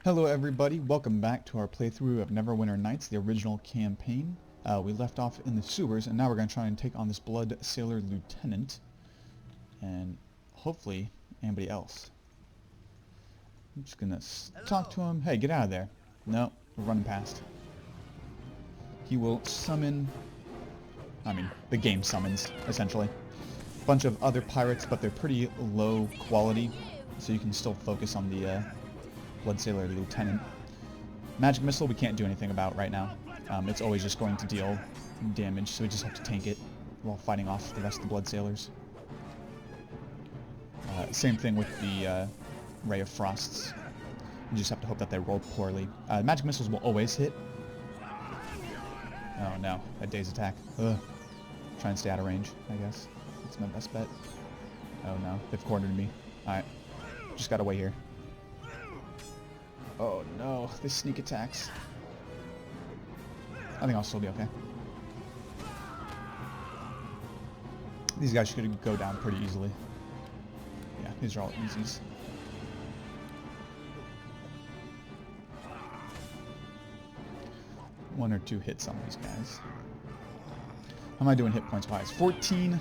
Hello everybody, welcome back to our playthrough of Neverwinter Nights, the original campaign. We left off in the sewers, and now we're going to try and take on this Bloodsail Lieutenant, and hopefully anybody else. I'm just going to talk to him. Hey, get out of there. No, we're running past. He will summon, the game summons, essentially. A bunch of other pirates, but they're pretty low quality, so you can still focus on the Bloodsail Lieutenant. Magic Missile we can't do anything about right now. It's always just going to deal damage, so we just have to tank it while fighting off the rest of the Bloodsailors. Same thing with the Ray of Frosts. You just have to hope that they roll poorly. Magic Missiles will always hit. Oh no, that day's attack. Ugh. Try and stay out of range, I guess. That's my best bet. Oh no, they've cornered me. Alright, just gotta wait here. Oh no, this sneak attacks. I think I'll still be okay. These guys should go down pretty easily. Yeah, these are all easies. One or two hits on these guys. How am I doing hit points wise? 14.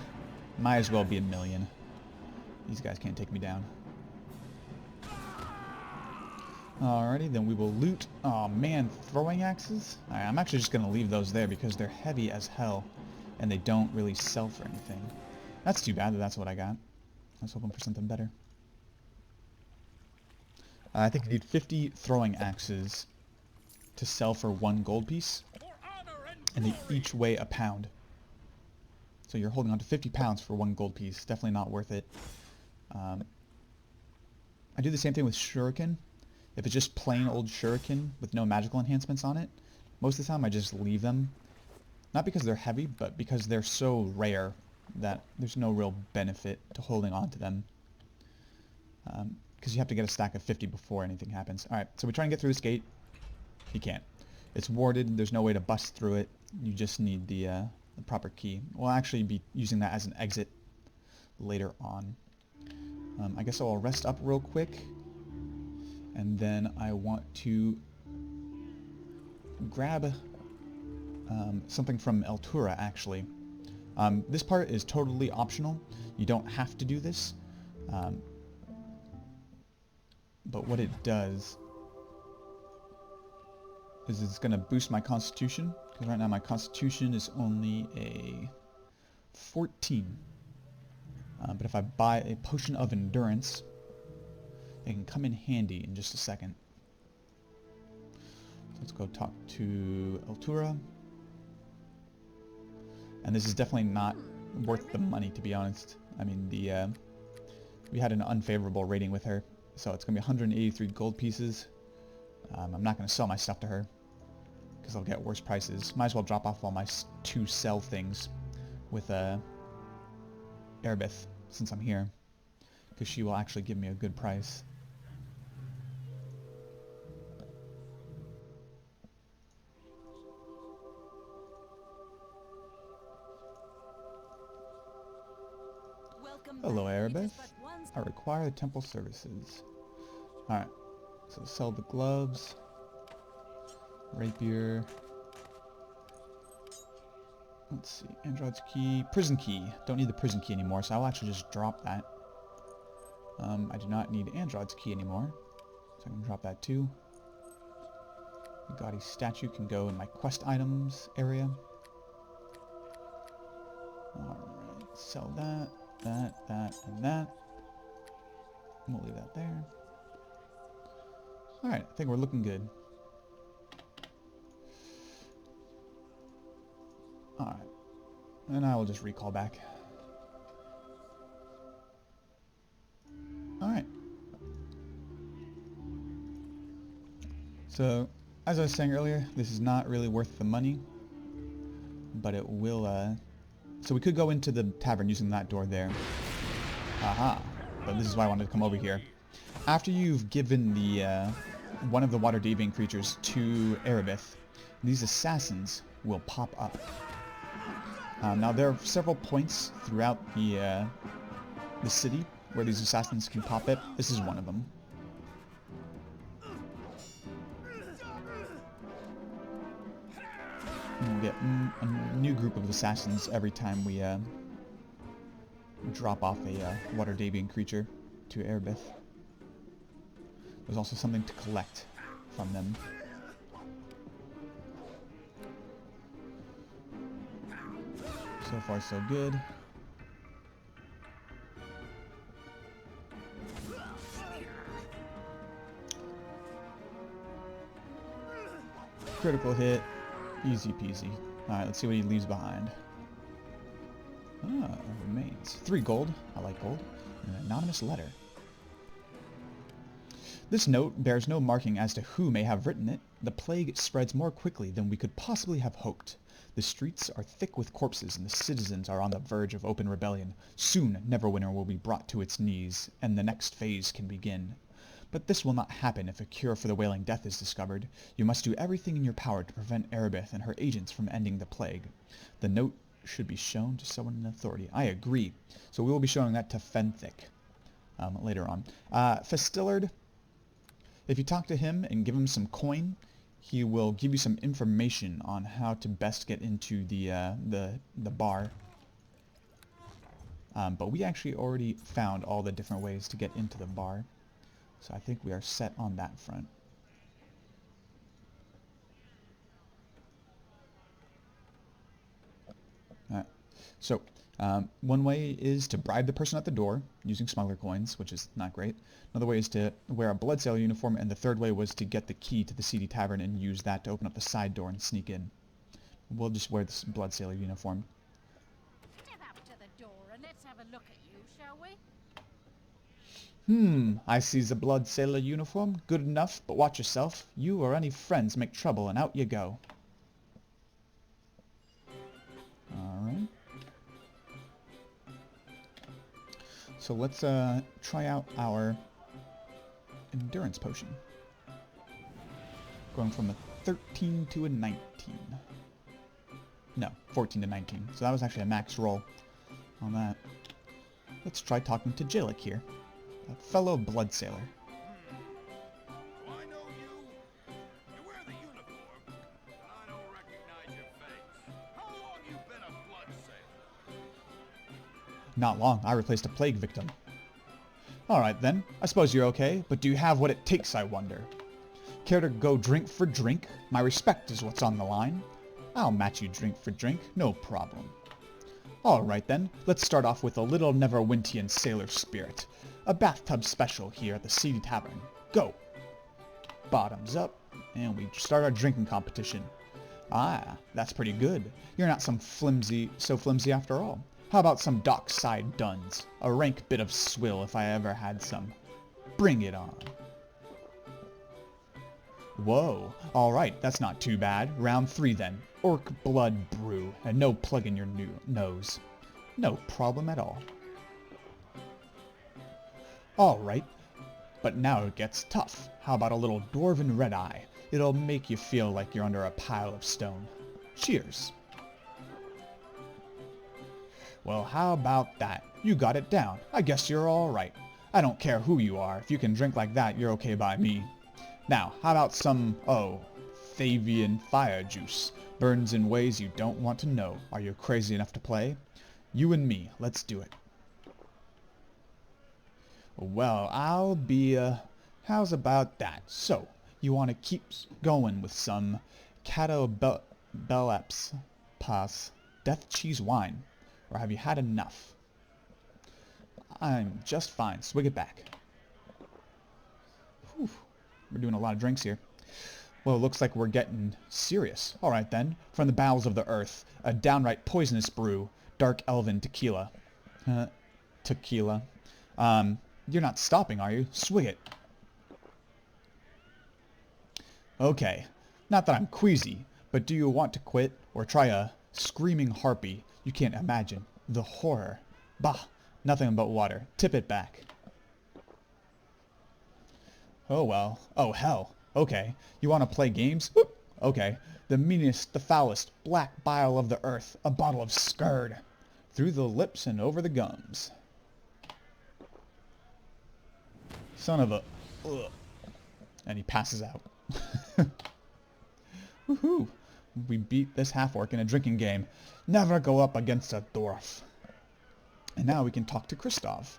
Might as well be a million. These guys can't take me down. Alrighty, then we will loot. Oh man, throwing axes? Alright, I'm actually just going to leave those there because they're heavy as hell. And they don't really sell for anything. That's too bad that that's what I got. I was hoping for something better. I think I need 50 throwing axes to sell for 1 gold piece. And they each weigh a pound. So you're holding on to 50 pounds for 1 gold piece. Definitely not worth it. I do the same thing with shuriken. If it's just plain old shuriken with no magical enhancements on it, most of the time I just leave them. Not because they're heavy, but because they're so rare that there's no real benefit to holding on to them. Because you have to get a stack of 50 before anything happens. Alright, so we try and get through this gate. You can't. It's warded, there's no way to bust through it. You just need the proper key. We'll actually be using that as an exit later on. I guess I'll rest up real quick. And then I want to grab something from Eltura, actually. This part is totally optional. You don't have to do this. But what it does is it's going to boost my constitution. Because right now my constitution is only a 14. But if I buy a potion of endurance, it can come in handy in just a second. So let's go talk to Eltura. And this is definitely not worth the money, to be honest. I mean, we had an unfavorable rating with her, so it's going to be 183 gold pieces. I'm not going to sell my stuff to her, because I'll get worse prices. Might as well drop off all my 2 sell things with Erebeth, since I'm here, because she will actually give me a good price. Hello, Erebeth. I require temple services. Alright, so sell the gloves, rapier. Let's see, Android's key, prison key. Don't need the prison key anymore, so I'll actually just drop that. I do not need Android's key anymore, so I can drop that too. The gaudy statue can go in my quest items area. Alright, sell that. That, and that. We'll leave that there. Alright, I think we're looking good. Alright. And I will just recall back. Alright. So, as I was saying earlier, this is not really worth the money. But it will, so we could go into the tavern using that door there. Aha. But this is why I wanted to come over here. After you've given the one of the water deviant creatures to Erebeth, these assassins will pop up. Now there are several points throughout the city where these assassins can pop it. This is one of them. And we'll get a new group of assassins every time we drop off a water deviant creature to Erebith. There's also something to collect from them. So far, so good. Critical hit. Easy peasy. Alright, let's see what he leaves behind. Ah, remains. 3 gold. I like gold. And an anonymous letter. This note bears no marking as to who may have written it. The plague spreads more quickly than we could possibly have hoped. The streets are thick with corpses, and the citizens are on the verge of open rebellion. Soon, Neverwinter will be brought to its knees, and the next phase can begin. But this will not happen if a cure for the Wailing Death is discovered. You must do everything in your power to prevent Erebith and her agents from ending the plague. The note should be shown to someone in authority. I agree. So we will be showing that to Fenthic later on. Festillard, if you talk to him and give him some coin, he will give you some information on how to best get into the bar. But we actually already found all the different ways to get into the bar. So I think we are set on that front. Alright. So, one way is to bribe the person at the door using smuggler coins, which is not great. Another way is to wear a Bloodsail uniform, and the third way was to get the key to the Seedy Tavern and use that to open up the side door and sneak in. We'll just wear this Bloodsail uniform. Step up to the door and let's have a look at you, shall we? I see the Bloodsailor uniform. Good enough, but watch yourself. You or any friends make trouble, and out you go. Alright. So let's try out our endurance potion. Going from a 13 to a 19. No, 14 to 19. So that was actually a max roll on that. Let's try talking to Callik here. A fellow Bloodsailor. I know you. You wear the uniform, but I don't recognize your face. How long you been a Bloodsailor? Not long. I replaced a plague victim. Alright then. I suppose you're okay, but do you have what it takes, I wonder? Care to go drink for drink? My respect is what's on the line. I'll match you drink for drink, no problem. Alright then, let's start off with a little Neverwintian sailor spirit. A bathtub special here at the Seedy Tavern. Go! Bottoms up, and we start our drinking competition. Ah, that's pretty good. You're not so flimsy after all. How about some dockside duns? A rank bit of swill if I ever had some. Bring it on. Whoa, alright, that's not too bad. Round 3 then. Orc blood brew, and no plug in your nose. No problem at all. Alright, but now it gets tough. How about a little dwarven red-eye? It'll make you feel like you're under a pile of stone. Cheers. Well, how about that? You got it down. I guess you're alright. I don't care who you are. If you can drink like that, you're okay by me. Now, how about some, Thavian fire juice? Burns in ways you don't want to know. Are you crazy enough to play? You and me, let's do it. Well, I'll be, how's about that? So, you want to keep going with some Cato Beleps Pass Death Cheese Wine? Or have you had enough? I'm just fine. Swig it back. Whew. We're doing a lot of drinks here. Well, it looks like we're getting serious. Alright then. From the bowels of the earth, a downright poisonous brew. Dark Elven tequila. Tequila. You're not stopping, are you? Swig it. Okay. Not that I'm queasy, but do you want to quit or try a screaming harpy? You can't imagine. The horror. Bah, nothing but water. Tip it back. Oh well. Oh hell. Okay. You want to play games? Whoop. Okay. The meanest, the foulest, black bile of the earth. A bottle of scurd. Through the lips and over the gums. Son of a... Ugh. And he passes out. Woohoo. We beat this half-orc in a drinking game. Never go up against a dwarf. And now we can talk to Kristoff.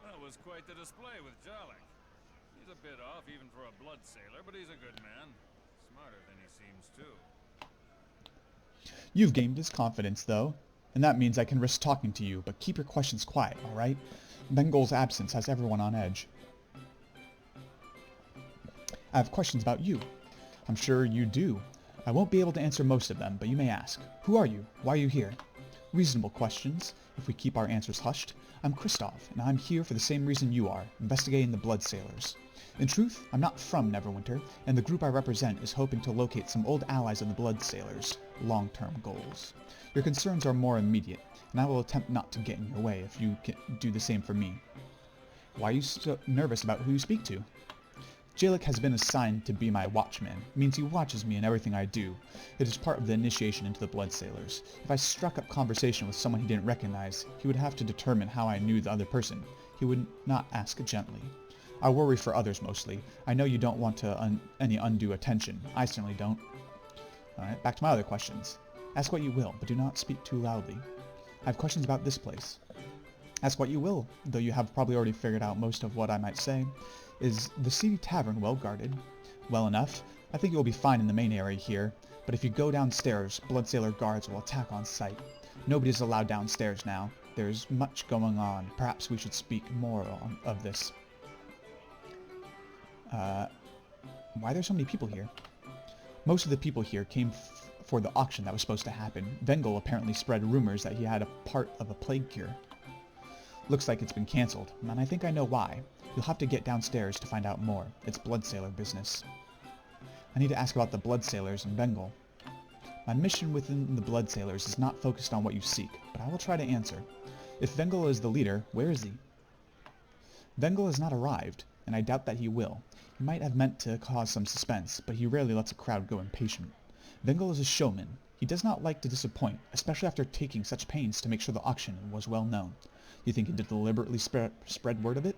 That was quite the display with Callik. He's a bit off even for a blood sailor, but he's a good man. Smarter than he seems too. You've gained his confidence, though, and that means I can risk talking to you, but keep your questions quiet, alright? Vengual's absence has everyone on edge. I have questions about you. I'm sure you do. I won't be able to answer most of them, but you may ask. Who are you? Why are you here? Reasonable questions, if we keep our answers hushed. I'm Kristoff, and I'm here for the same reason you are, investigating the Bloodsailors. In truth, I'm not from Neverwinter, and the group I represent is hoping to locate some old allies of the Bloodsailors' long-term goals. Your concerns are more immediate, and I will attempt not to get in your way if you can do the same for me. Why are you so nervous about who you speak to? Callik has been assigned to be my watchman. It means he watches me in everything I do. It is part of the initiation into the Bloodsailors. If I struck up conversation with someone he didn't recognize, he would have to determine how I knew the other person. He would not ask gently. I worry for others mostly. I know you don't want to any undue attention. I certainly don't. Alright, back to my other questions. Ask what you will, but do not speak too loudly. I have questions about this place. Ask what you will, though you have probably already figured out most of what I might say. Is the Seedy Tavern well guarded? Well enough. I think you will be fine in the main area here, but if you go downstairs, Bloodsailor guards will attack on sight. Nobody is allowed downstairs now. There's much going on. Perhaps we should speak more of this. Why are there so many people here? Most of the people here came for the auction that was supposed to happen. Vengual apparently spread rumors that he had a part of a plague cure. Looks like it's been cancelled, and I think I know why. You'll have to get downstairs to find out more. It's Bloodsailor business. I need to ask about the Bloodsailors and Vengual. My mission within the Bloodsailors is not focused on what you seek, but I will try to answer. If Vengual is the leader, where is he? Vengual has not arrived, and I doubt that he will. He might have meant to cause some suspense, but he rarely lets a crowd go impatient. Vengual is a showman. He does not like to disappoint, especially after taking such pains to make sure the auction was well known. You think he did deliberately spread word of it?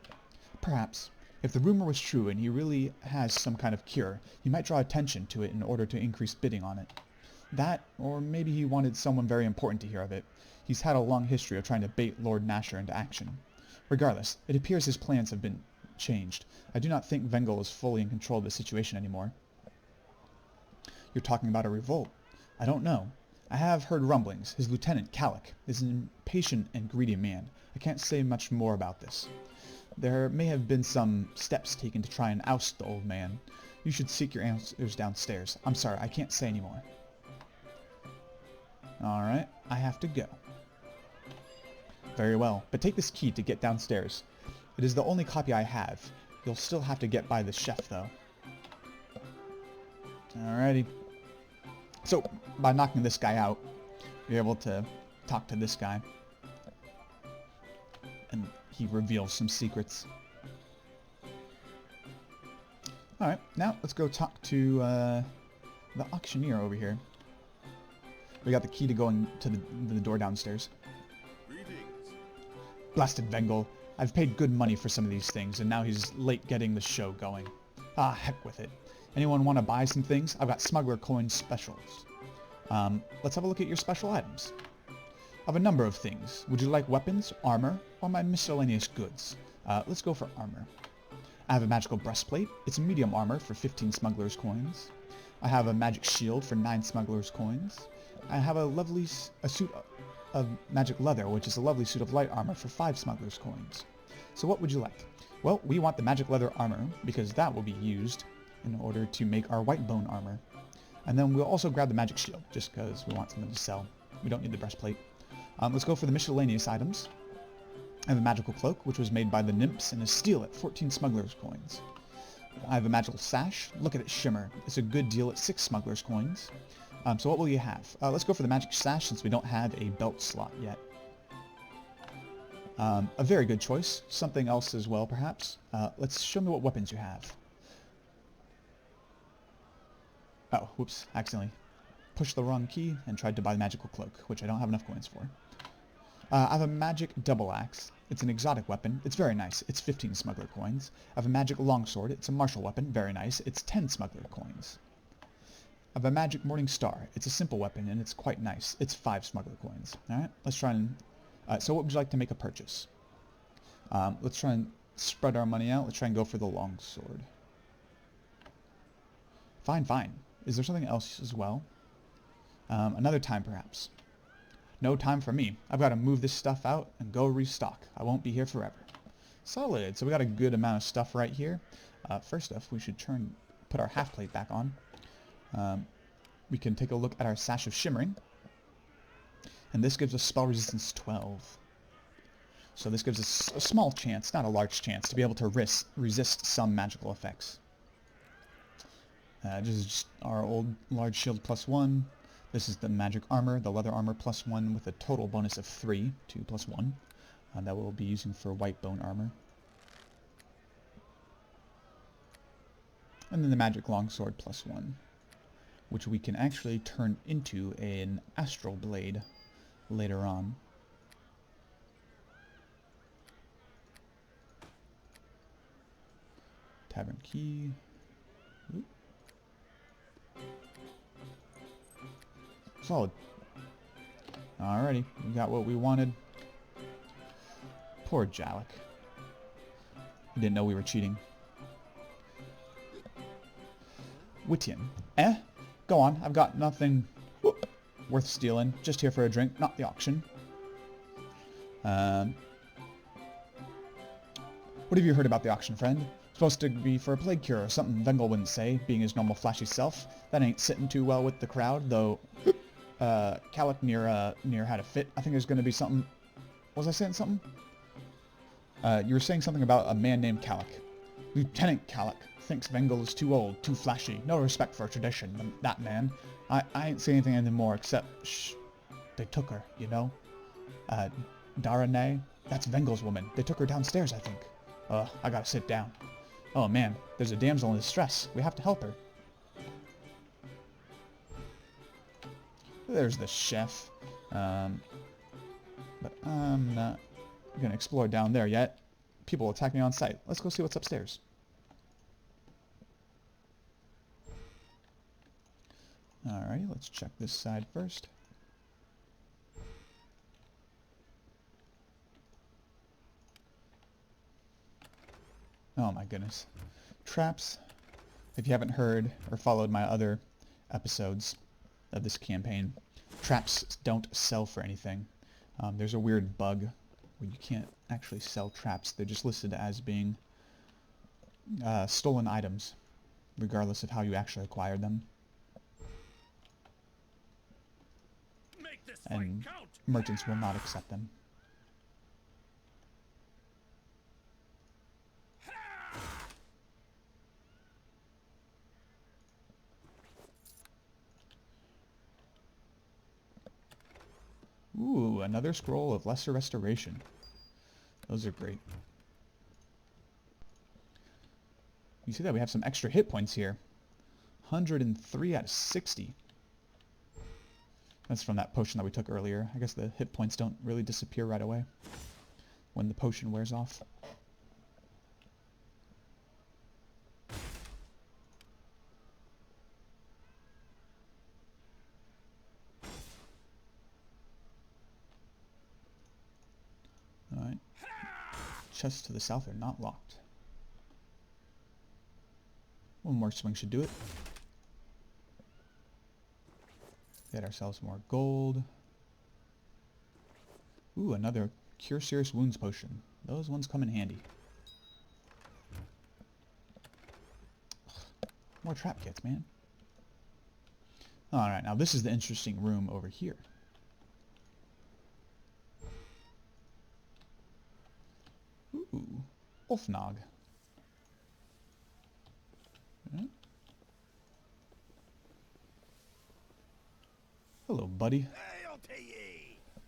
Perhaps. If the rumor was true and he really has some kind of cure, he might draw attention to it in order to increase bidding on it. That, or maybe he wanted someone very important to hear of it. He's had a long history of trying to bait Lord Nasher into action. Regardless, it appears his plans have been changed. I do not think Vengual is fully in control of the situation anymore. You're talking about a revolt. I don't know. I have heard rumblings. His lieutenant, Callik, is an impatient and greedy man. I can't say much more about this. There may have been some steps taken to try and oust the old man. You should seek your answers downstairs. I'm sorry, I can't say any more. Alright, I have to go. Very well, but take this key to get downstairs. It is the only copy I have. You'll still have to get by the chef, though. Alrighty. So, by knocking this guy out, you're able to talk to this guy. And he reveals some secrets. Alright, now let's go talk to the auctioneer over here. We got the key to going to the door downstairs. Greetings. Blasted Vengual. I've paid good money for some of these things, and now he's late getting the show going. Ah, heck with it. Anyone want to buy some things? I've got smuggler coin specials. Let's have a look at your special items. I have a number of things. Would you like weapons, armor, or my miscellaneous goods? Let's go for armor. I have a magical breastplate. It's medium armor for 15 smugglers' coins. I have a magic shield for 9 smugglers' coins. I have a suit of magic leather, which is a lovely suit of light armor for 5 smugglers' coins. So what would you like? Well, we want the magic leather armor, because that will be used in order to make our white bone armor. And then we'll also grab the magic shield, just because we want something to sell. We don't need the breastplate. Let's go for the miscellaneous items. I have a magical cloak, which was made by the nymphs, and is steel at 14 smugglers' coins. I have a magical sash. Look at its shimmer. It's a good deal at 6 smugglers' coins. So what will you have? Let's go for the magic sash, since we don't have a belt slot yet. A very good choice. Something else as well, perhaps. Let's show me what weapons you have. Oh, whoops, accidentally pushed the wrong key and tried to buy the magical cloak, which I don't have enough coins for. I have a magic double axe. It's an exotic weapon. It's very nice. It's 15 smuggler coins. I have a magic longsword. It's a martial weapon. Very nice. It's 10 smuggler coins. I have a magic morning star. It's a simple weapon, and it's quite nice. It's 5 smuggler coins. Alright, let's try and... so what would you like to make a purchase? Let's try and spread our money out. Let's try and go for the longsword. Fine, fine. Is there something else as well? Another time, perhaps. No time for me. I've got to move this stuff out and go restock. I won't be here forever. Solid. So we got a good amount of stuff right here. First off, we should put our half plate back on. We can take a look at our Sash of Shimmering. And this gives us spell resistance 12. So this gives us a small chance, not a large chance, to be able to resist some magical effects. This is just our old large shield +1. This is the magic armor, the leather armor +1 with a total bonus of 3, 2 + 1. That we'll be using for white bone armor. And then the magic longsword +1, which we can actually turn into an astral blade later on. Tavern key. Oop. Solid. Alrighty, we got what we wanted. Poor Jalek. He didn't know we were cheating. Wittian. Go on, I've got nothing worth stealing. Just here for a drink, not the auction. What have you heard about the auction, friend? Supposed to be for a plague cure or something Vengual wouldn't say, being his normal flashy self. That ain't sitting too well with the crowd, though Callik near had a fit. I think there's going to be something... Was I saying something? You were saying something about a man named Callik. Lieutenant Callik thinks Vengual is too old, too flashy, no respect for tradition. That man. I ain't saying anything anymore except... Shh. They took her, you know? Darane? That's Vengual's woman. They took her downstairs, I think. I gotta sit down. Oh man, there's a damsel in distress. We have to help her. There's the chef. But I'm not gonna explore down there yet. People will attack me on sight. Let's go see what's upstairs. Alrighty, let's check this side first. Oh my goodness. Traps. If you haven't heard or followed my other episodes of this campaign, traps don't sell for anything. There's a weird bug where you can't actually sell traps. They're just listed as being stolen items, regardless of how you actually acquired them. And merchants will not accept them. Ooh, another scroll of lesser restoration. Those are great. You see that we have some extra hit points here. 103 out of 60. That's from that potion that we took earlier. I guess the hit points don't really disappear right away when the potion wears off. Alright. Chests to the south are not locked. One more swing should do it. Get ourselves more gold. Ooh, another Cure Serious Wounds potion. Those ones come in handy. Ugh, more trap kits, man. Alright, now this is the interesting room over here. Ooh, Ulfnog. Okay. Hello, buddy.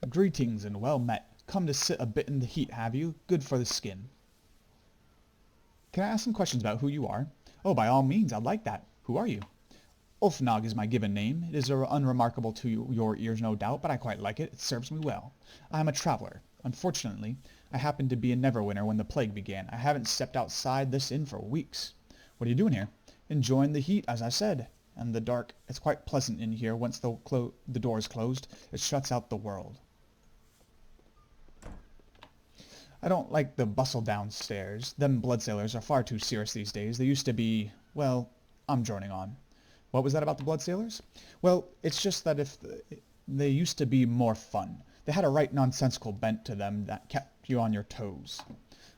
Greetings and well met. Come to sit a bit in the heat, have you? Good for the skin. Can I ask some questions about who you are? Oh, by all means, I'd like that. Who are you? Ulfnog is my given name. It is unremarkable to your ears, no doubt, but I quite like it. It serves me well. I am a traveler. Unfortunately, I happened to be in Neverwinter when the plague began. I haven't stepped outside this inn for weeks. What are you doing here? Enjoying the heat, as I said. and the dark. It's quite pleasant in here. Once the door is closed, it shuts out the world. I don't like the bustle downstairs. Them bloodsailers are far too serious these days. They used to be, well, I'm droning on. What was that about the bloodsailers? Well, it's just that they used to be more fun. They had a right nonsensical bent to them that kept you on your toes.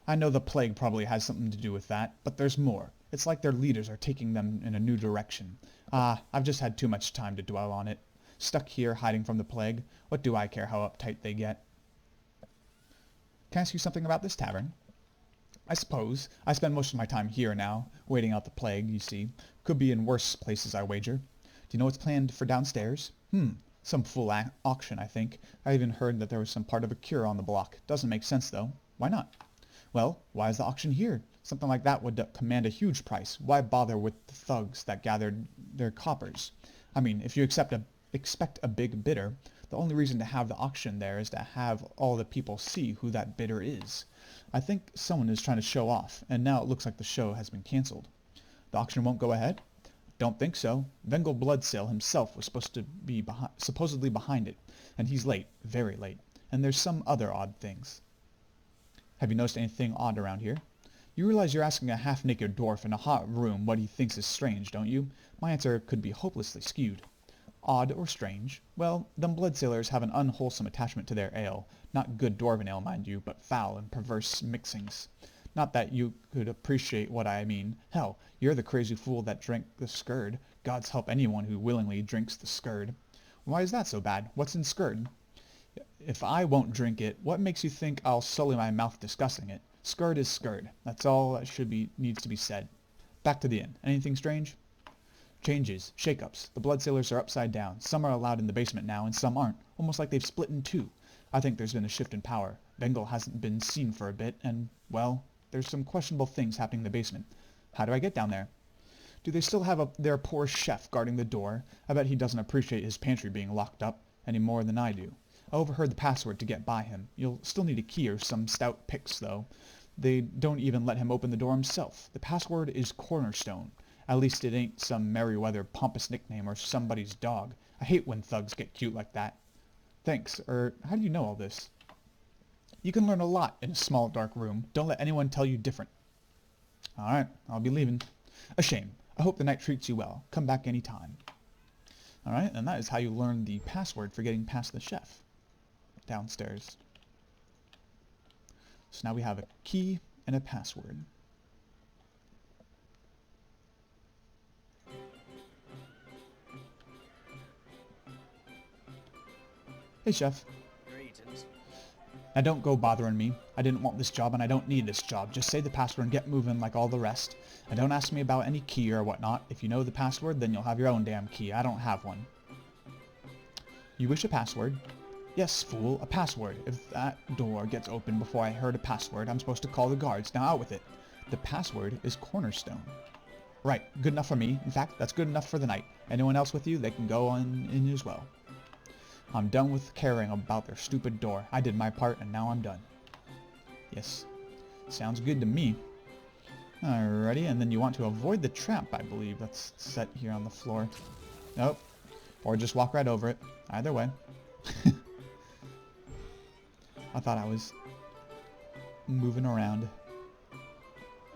I know the plague probably has something to do with that, but there's more. It's like their leaders are taking them in a new direction. I've just had too much time to dwell on it. Stuck here hiding from the plague. What do I care how uptight they get? Can I ask you something about this tavern? I suppose. I spend most of my time here now, waiting out the plague, you see. Could be in worse places, I wager. Do you know what's planned for downstairs? Some fool auction, I think. I even heard that there was some part of a cure on the block. Doesn't make sense, though. Why not? Well, why is the auction here? Something like that would command a huge price. Why bother with the thugs that gathered their coppers? I mean, if you expect a big bidder, the only reason to have the auction there is to have all the people see who that bidder is. I think someone is trying to show off, and now it looks like the show has been cancelled. The auction won't go ahead? Don't think so. Vengual Bloodsail himself was supposed to be supposedly behind it, and he's late, very late. And there's some other odd things. Have you noticed anything odd around here? You realize you're asking a half-naked dwarf in a hot room what he thinks is strange, don't you? My answer could be hopelessly skewed. Odd or strange? Well, them bloodsailors have an unwholesome attachment to their ale. Not good dwarven ale, mind you, but foul and perverse mixings. Not that you could appreciate what I mean. Hell, you're the crazy fool that drank the scurd. God's help anyone who willingly drinks the scurd. Why is that so bad? What's in scurd? If I won't drink it, what makes you think I'll sully my mouth discussing it? Scurd is scurd. That's all that needs to be said. Back to the inn. Anything strange? Changes, shake-ups. The bloodsailors are upside down. Some are allowed in the basement now, and some aren't. Almost like they've split in two. I think there's been a shift in power. Vengual hasn't been seen for a bit, and, well, there's some questionable things happening in the basement. How do I get down there? Do they still have their poor chef guarding the door? I bet he doesn't appreciate his pantry being locked up, any more than I do. I overheard the password to get by him. You'll still need a key or some stout picks, though. They don't even let him open the door himself. The password is Cornerstone. At least it ain't some Merryweather pompous nickname or somebody's dog. I hate when thugs get cute like that. Thanks. How do you know all this? You can learn a lot in a small, dark room. Don't let anyone tell you different. Alright, I'll be leaving. A shame. I hope the night treats you well. Come back any time. Alright, and that is how you learn the password for getting past the chef. Downstairs. So now we have a key and a password. Hey, Chef. Greetings. Now don't go bothering me. I didn't want this job and I don't need this job. Just say the password and get moving like all the rest. And don't ask me about any key or whatnot. If you know the password, then you'll have your own damn key. I don't have one. You wish a password? Yes, fool, a password. If that door gets open before I heard a password, I'm supposed to call the guards. Now out with it. The password is Cornerstone. Right, good enough for me. In fact, that's good enough for the night. Anyone else with you, they can go on in as well. I'm done with caring about their stupid door. I did my part, and now I'm done. Yes. Sounds good to me. Alrighty, and then you want to avoid the trap, I believe. That's set here on the floor. Nope. Or just walk right over it. Either way. I thought I was moving around.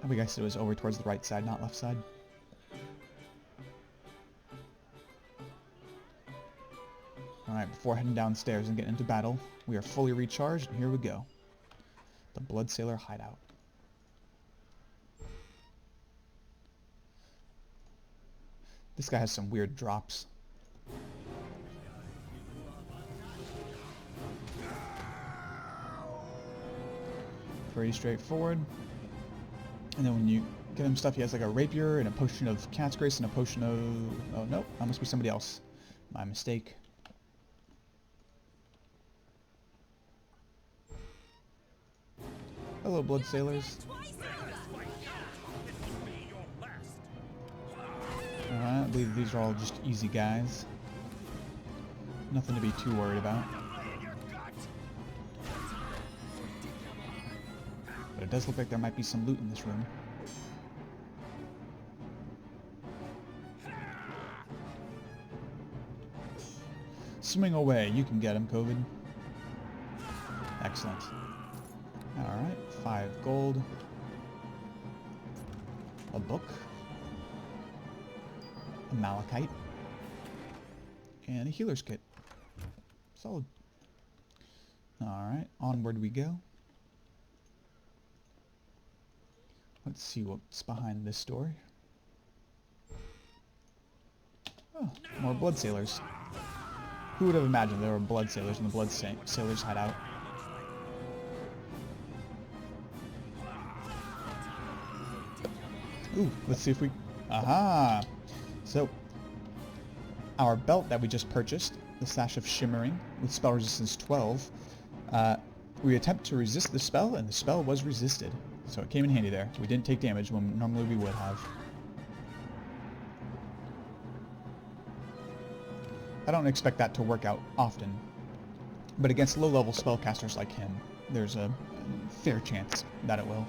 I guess it was over towards the right side, not left side. Alright, before heading downstairs and getting into battle, we are fully recharged, and here we go. The Bloodsailor hideout. This guy has some weird drops. Pretty straightforward. And then when you get him stuff, he has like a rapier and a potion of cat's grace and a potion of... Oh, nope, that must be somebody else. My mistake. Hello, Bloodsailors. Alright, I believe these are all just easy guys. Nothing to be too worried about. But it does look like there might be some loot in this room. Swing away. You can get him, COVID. Excellent. Alright, 5 gold. A book. A malachite. And a healer's kit. Solid. Alright, onward we go. Let's see what's behind this door. Oh, more blood sailors. Who would have imagined there were blood sailors in the blood sailors hideout? Ooh, let's see if we... Aha! So, our belt that we just purchased, the Sash of Shimmering, with spell resistance 12, we attempt to resist the spell, and the spell was resisted. So it came in handy there. We didn't take damage when normally we would have. I don't expect that to work out often, but against low-level spellcasters like him, there's a fair chance that it will.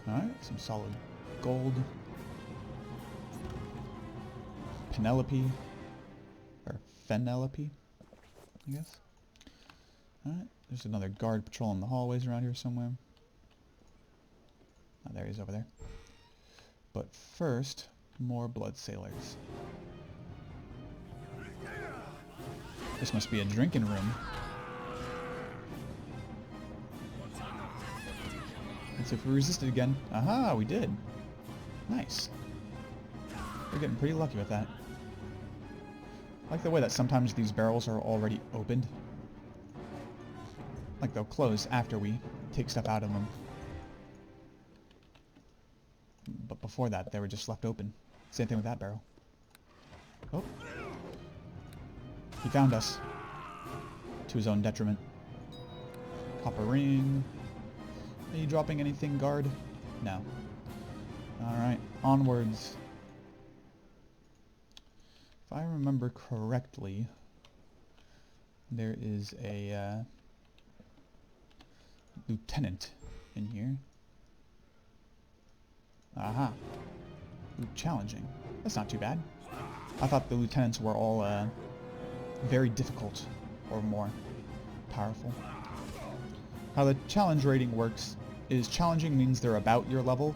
Alright, some solid gold. Penelope. Or Fenelope, I guess. Alright, there's another guard patrolling the hallways around here somewhere. Oh, there he is over there. But first, more blood sailors. This must be a drinking room. Let's see if we resist it again. Aha, we did. Nice. We're getting pretty lucky with that. I like the way that sometimes these barrels are already opened. Like they'll close after we take stuff out of them. But before that, they were just left open. Same thing with that barrel. Oh. He found us. To his own detriment. Copper ring. Are you dropping anything, guard? No. Alright, onwards. If I remember correctly, there is a lieutenant in here. Aha. Ooh, challenging. That's not too bad. I thought the lieutenants were all very difficult or more powerful. How the challenge rating works is challenging means they're about your level,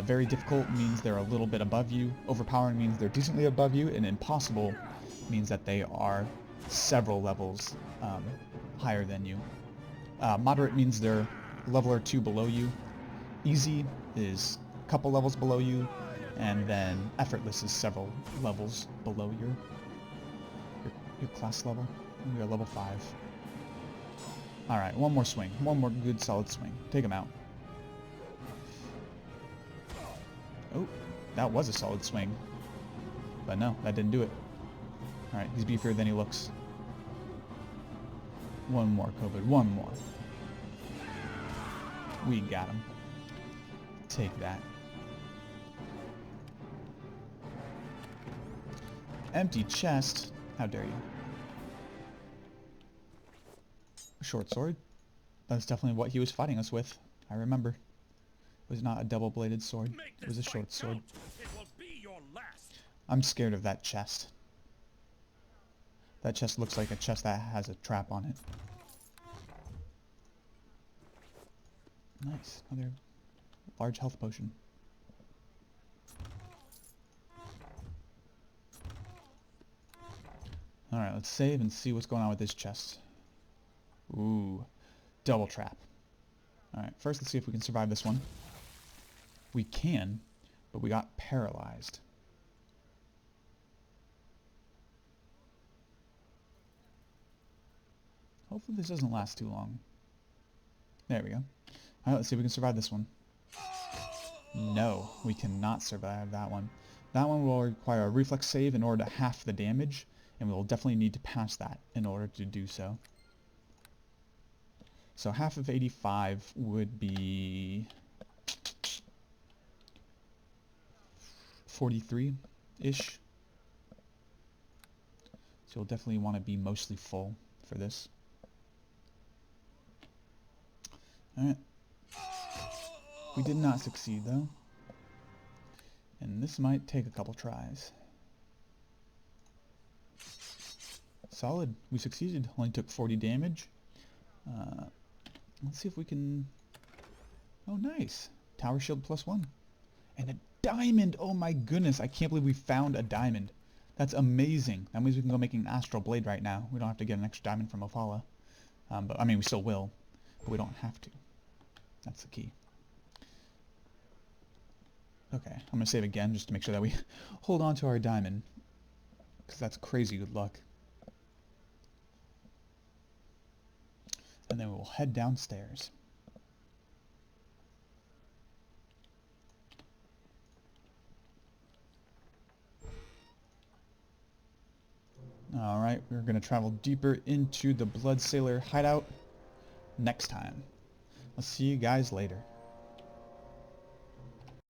very difficult means they're a little bit above you, overpowering means they're decently above you, and impossible means that they are several levels higher than you. Moderate means they're a level or two below you. Easy is a couple levels below you, and then effortless is several levels below your class level. You're level 5. Alright, one more swing. One more good solid swing. Take him out. Oh, that was a solid swing. But no, that didn't do it. Alright, he's beefier than he looks. One more, COVID. One more. We got him. Take that. Empty chest. How dare you. Short sword. That's definitely what he was fighting us with. I remember. It was not a double-bladed sword. It was a short sword. I'm scared of that chest. That chest looks like a chest that has a trap on it. Nice. Another large health potion. Alright, let's save and see what's going on with this chest. Ooh. Double trap. Alright, first let's see if we can survive this one. We can, but we got paralyzed. Hopefully this doesn't last too long. There we go. Alright, let's see if we can survive this one. No, we cannot survive that one. That one will require a reflex save in order to half the damage, and we will definitely need to pass that in order to do so. So half of 85 would be 43-ish. So you'll definitely want to be mostly full for this. Alright. We did not succeed though. And this might take a couple tries. Solid. We succeeded. Only took 40 damage. Let's see if we can... Oh, nice. Tower shield +1. And a diamond! Oh my goodness, I can't believe we found a diamond. That's amazing. That means we can go make an astral blade right now. We don't have to get an extra diamond from Ophala. But I mean, we still will. But we don't have to. That's the key. Okay, I'm going to save again just to make sure that we hold on to our diamond. Because that's crazy good luck. And then we'll head downstairs. Alright, we're going to travel deeper into the Bloodsail hideout next time. I'll see you guys later.